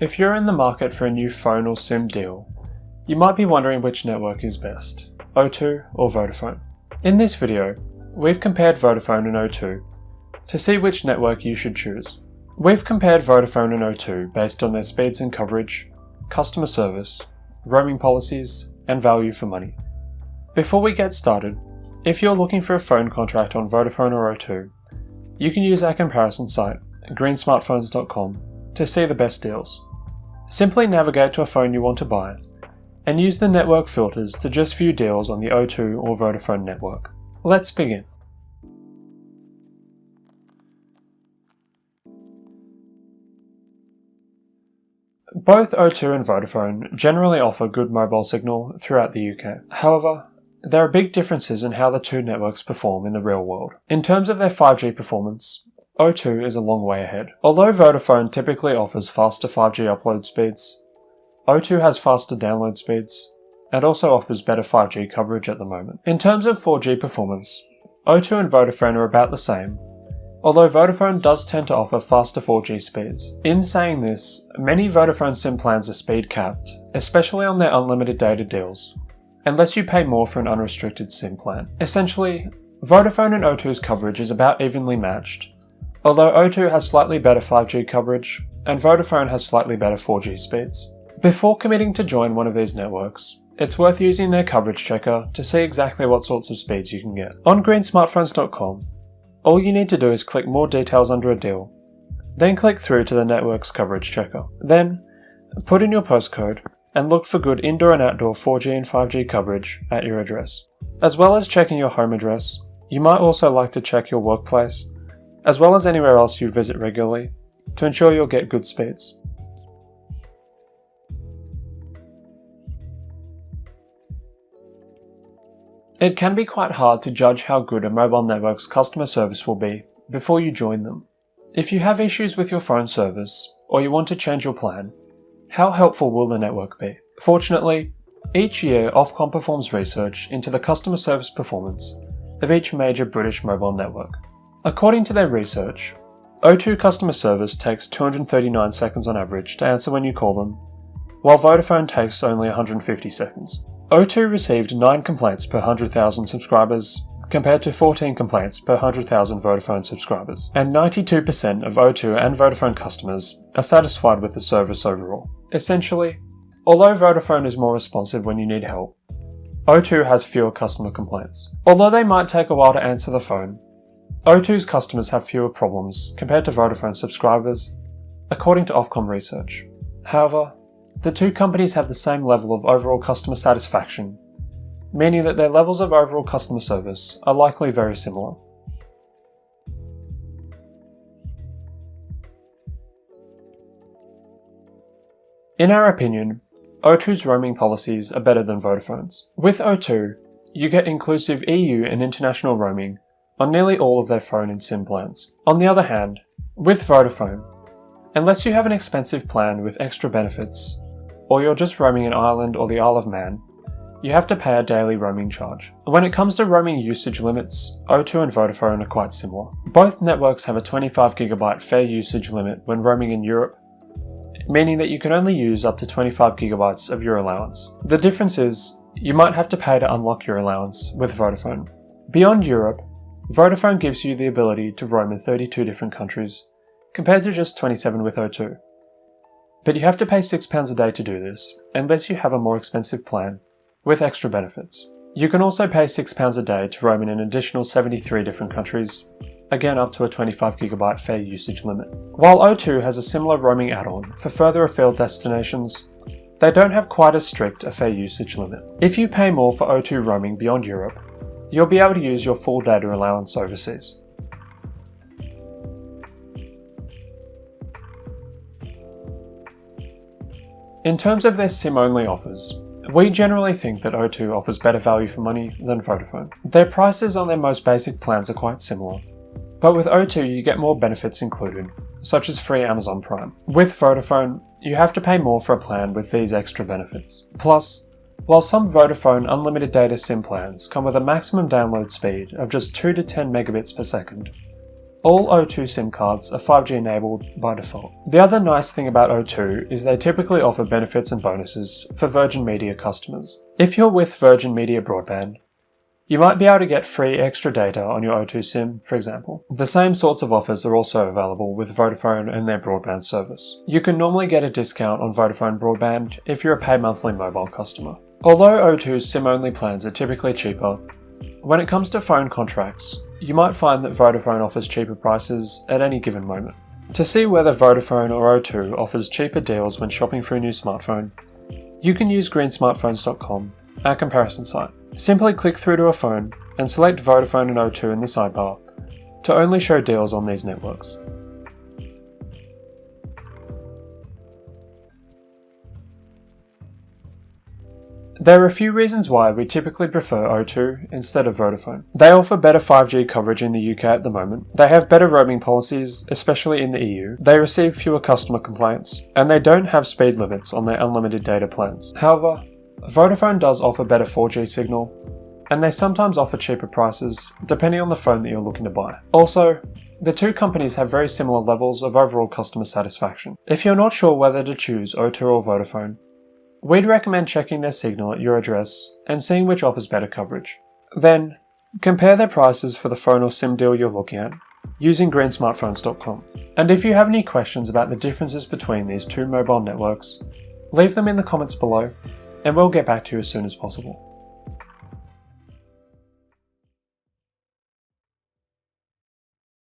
If you're in the market for a new phone or SIM deal, you might be wondering which network is best, O2 or Vodafone. In this video, we've compared Vodafone and O2 to see which network you should choose. We've compared Vodafone and O2 based on their speeds and coverage, customer service, roaming policies, and value for money. Before we get started, if you're looking for a phone contract on Vodafone or O2, you can use our comparison site, greensmartphones.com, to see the best deals. Simply navigate to a phone you want to buy and use the network filters to just view deals on the O2 or Vodafone network. Let's begin. Both O2 and Vodafone generally offer good mobile signal throughout the UK. However, there are big differences in how the two networks perform in the real world. In terms of their 5G performance, O2 is a long way ahead. Although Vodafone typically offers faster 5G upload speeds, O2 has faster download speeds and also offers better 5G coverage at the moment. In terms of 4G performance, O2 and Vodafone are about the same, although Vodafone does tend to offer faster 4G speeds. In saying this, many Vodafone SIM plans are speed capped, especially on their unlimited data deals, unless you pay more for an unrestricted SIM plan. Essentially, Vodafone and O2's coverage is about evenly matched, although O2 has slightly better 5G coverage and Vodafone has slightly better 4G speeds. Before committing to join one of these networks, it's worth using their coverage checker to see exactly what sorts of speeds you can get. On greensmartphones.com, all you need to do is click more details under a deal, then click through to the network's coverage checker. Then, put in your postcode and look for good indoor and outdoor 4G and 5G coverage at your address. As well as checking your home address, you might also like to check your workplace, as well as anywhere else you visit regularly, to ensure you'll get good speeds. It can be quite hard to judge how good a mobile network's customer service will be before you join them. If you have issues with your phone service, or you want to change your plan, how helpful will the network be? Fortunately, each year Ofcom performs research into the customer service performance of each major British mobile network. According to their research, O2 customer service takes 239 seconds on average to answer when you call them, while Vodafone takes only 150 seconds. O2 received 9 complaints per 100,000 subscribers, compared to 14 complaints per 100,000 Vodafone subscribers, and 92% of O2 and Vodafone customers are satisfied with the service overall. Essentially, although Vodafone is more responsive when you need help, O2 has fewer customer complaints. Although they might take a while to answer the phone, O2's customers have fewer problems compared to Vodafone subscribers, according to Ofcom research. However, the two companies have the same level of overall customer satisfaction, meaning that their levels of overall customer service are likely very similar. In our opinion, O2's roaming policies are better than Vodafone's. With O2, you get inclusive EU and international roaming on nearly all of their phone and SIM plans. On the other hand, with Vodafone, unless you have an expensive plan with extra benefits, or you're just roaming in Ireland or the Isle of Man, you have to pay a daily roaming charge. When it comes to roaming usage limits, O2 and Vodafone are quite similar. Both networks have a 25GB fair usage limit when roaming in Europe, meaning that you can only use up to 25GB of your allowance. The difference is, you might have to pay to unlock your allowance with Vodafone. Beyond Europe, Vodafone gives you the ability to roam in 32 different countries, compared to just 27 with O2. But you have to pay £6 a day to do this, unless you have a more expensive plan, with extra benefits. You can also pay £6 a day to roam in an additional 73 different countries, again up to a 25GB fair usage limit. While O2 has a similar roaming add-on for further afield destinations, they don't have quite as strict a fair usage limit. If you pay more for O2 roaming beyond Europe, you'll be able to use your full data allowance overseas. In terms of their SIM-only offers, we generally think that O2 offers better value for money than Vodafone. Their prices on their most basic plans are quite similar, but with O2 you get more benefits included, such as free Amazon Prime. With Vodafone, you have to pay more for a plan with these extra benefits. Plus, while some Vodafone unlimited data SIM plans come with a maximum download speed of just 2 to 10 megabits per second, All O2 SIM cards are 5G enabled by default. The other nice thing about O2 is they typically offer benefits and bonuses for Virgin Media customers. If you're with Virgin Media Broadband, you might be able to get free extra data on your O2 SIM, for example. The same sorts of offers are also available with Vodafone and their broadband service. You can normally get a discount on Vodafone broadband if you're a pay monthly mobile customer. Although O2's SIM-only plans are typically cheaper, when it comes to phone contracts, you might find that Vodafone offers cheaper prices at any given moment. To see whether Vodafone or O2 offers cheaper deals when shopping for a new smartphone, you can use greensmartphones.com, our comparison site. Simply click through to a phone and select Vodafone and O2 in the sidebar to only show deals on these networks. There are a few reasons why we typically prefer O2 instead of Vodafone. They offer better 5G coverage in the UK at the moment, they have better roaming policies, especially in the EU, they receive fewer customer complaints, and they don't have speed limits on their unlimited data plans. However, Vodafone does offer better 4G signal, and they sometimes offer cheaper prices depending on the phone that you're looking to buy. Also, the two companies have very similar levels of overall customer satisfaction. If you're not sure whether to choose O2 or Vodafone, we'd recommend checking their signal at your address and seeing which offers better coverage. Then, compare their prices for the phone or SIM deal you're looking at using greensmartphones.com. And if you have any questions about the differences between these two mobile networks, leave them in the comments below and we'll get back to you as soon as possible.